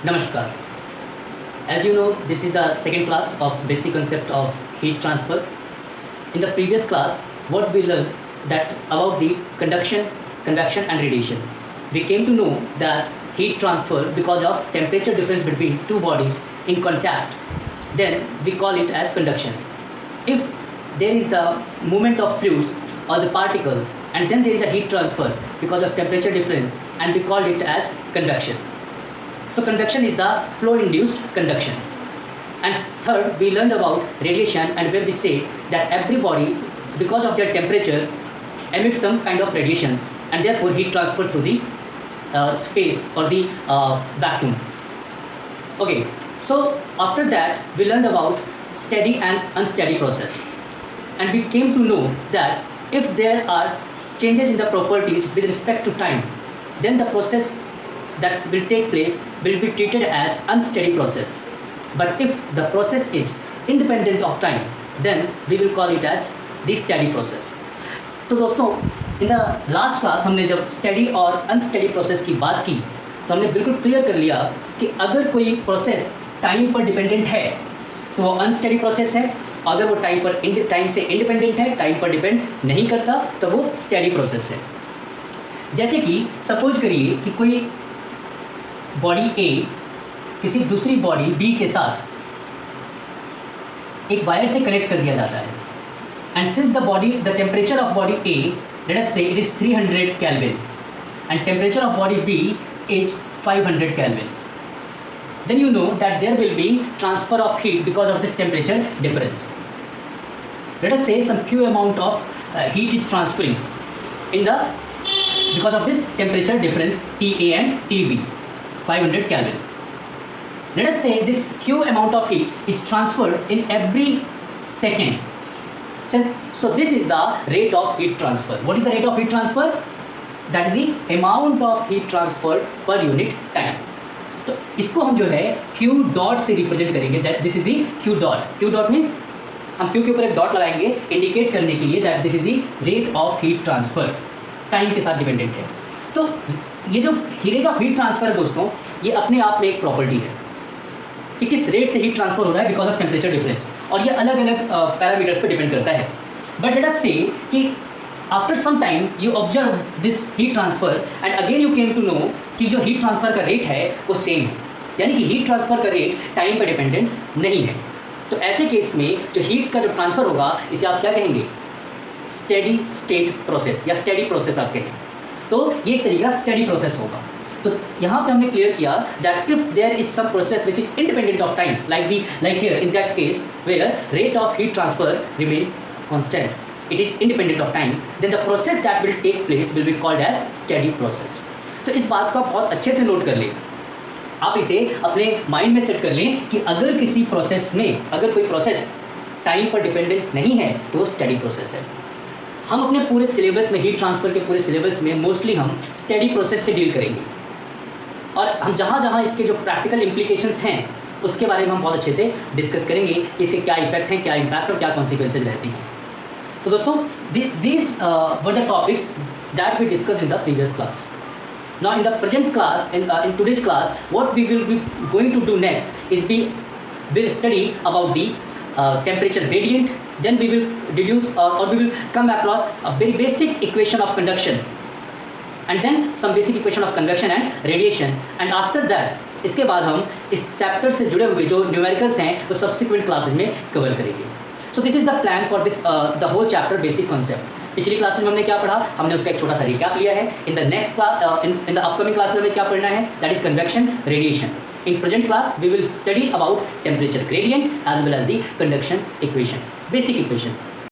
Namaskar. As you know, this is the second class of basic concept of heat transfer. In the previous class, what we learned that about the conduction, convection and radiation. We came to know that heat transfer because of temperature difference between two bodies in contact, then we call it as conduction. If there is the movement of fluids or the particles and then there is a heat transfer because of temperature difference, and we call it as convection. So convection is the flow induced conduction. And third, we learned about radiation, and where we say that every body, because of their temperature, emits some kind of radiations, and therefore heat transfer through the space or the vacuum. Okay, so after that we learned about steady and unsteady process, and we came to know that if there are changes in the properties with respect to time, then the process that will take place will be treated as unsteady process. But if the process is independent of time, then we will call it as the steady process. तो दोस्तों, in the last class हमने जब steady और unsteady process की बात की तो हमने बिल्कुल क्लियर कर लिया कि अगर कोई प्रोसेस टाइम पर डिपेंडेंट है तो वो अनस्टेडी प्रोसेस है, अगर वो टाइम से इंडिपेंडेंट है, टाइम पर डिपेंड नहीं करता, तो वो स्टेडी प्रोसेस है. जैसे कि सपोज करिए कि कोई बॉडी ए किसी दूसरी बॉडी बी के साथ एक वायर से कनेक्ट कर दिया जाता है, and since the temperature of body A, late us से it is 300 Kelvin and temperature of body B is 500 Kelvin, then you know that there will be transfer of heat because of this temperature difference. Let us say some Q amount of heat is transferring because of this temperature difference TA and TB, 500 Kelvin. Let us say this Q amount of heat is transferred in every second. So this is the rate of heat transfer. What is the rate of heat transfer? That is the amount of heat transferred per unit time. तो इसको हम जो है Q dot से represent करेंगे, that this is the Q dot. Q dot means हम Q के ऊपर एक डॉट लगाएंगे इंडिकेट करने के लिए that this is the rate of heat transfer, time के साथ डिपेंडेंट है. तो ये जो रेट ऑफ हीट ट्रांसफर है दोस्तों, ये अपने आप में एक प्रॉपर्टी है कि किस रेट से हीट ट्रांसफर हो रहा है बिकॉज ऑफ टेम्परेचर डिफरेंस, और ये अलग अलग पैरामीटर्स पर डिपेंड करता है. बट लेट अस से कि after some time you observe this heat transfer and again you came to know कि जो हीट ट्रांसफर का रेट है वो सेम है, यानी कि हीट ट्रांसफर का रेट टाइम पर डिपेंडेंट नहीं है. तो ऐसे केस में जो हीट का जो ट्रांसफ़र होगा इसे आप क्या कहेंगे? स्टेडी स्टेट प्रोसेस या स्टेडी प्रोसेस आप कहें. तो ये एक तरीका स्टेडी प्रोसेस होगा. तो यहाँ पे हमने क्लियर किया that if there is some process which is independent of time like here in that case where rate of heat transfer remains constant, it is independent of time, then the process that will take place will be called as steady process. तो इस बात को आप बहुत अच्छे से note कर लें, आप इसे अपने माइंड में सेट कर लें कि अगर किसी प्रोसेस में अगर कोई प्रोसेस टाइम पर डिपेंडेंट नहीं है तो वो स्टेडी प्रोसेस है. हम अपने पूरे सिलेबस में हीट ट्रांसफ़र के पूरे सिलेबस में मोस्टली हम स्टेडी प्रोसेस से डील करेंगे, और हम जहाँ जहाँ इसके जो प्रैक्टिकल इम्प्लीकेशंस हैं उसके बारे में हम बहुत अच्छे से डिस्कस करेंगे कि इसके क्या इफेक्ट हैं, क्या इम्पैक्ट और क्या कॉन्सिक्वेंसेज रहती हैं. तो दोस्तों, these were the topics that we discussed in the previous class. Now in the present class, in today's class, what we will be going to do next is we will study about the temperature gradient. Then we will deduce or we will come across a very basic equation of conduction, and then some basic equation of convection and radiation. And after that, इसके बाद हम इस chapter से जुड़े हुए जो numericals हैं वो सब्सिक्वेंट क्लासेज में कवर करेंगे. So this is the plan for this the whole chapter basic concept. पिछली क्लासेज में हमने क्या पढ़ा, हमने उसका एक छोटा सा रिकैप लिया है. In the next class in the upcoming class में हमें क्या पढ़ना है, that is convection, radiation. In present class we will study about temperature gradient as well as the conduction equation, basic equation.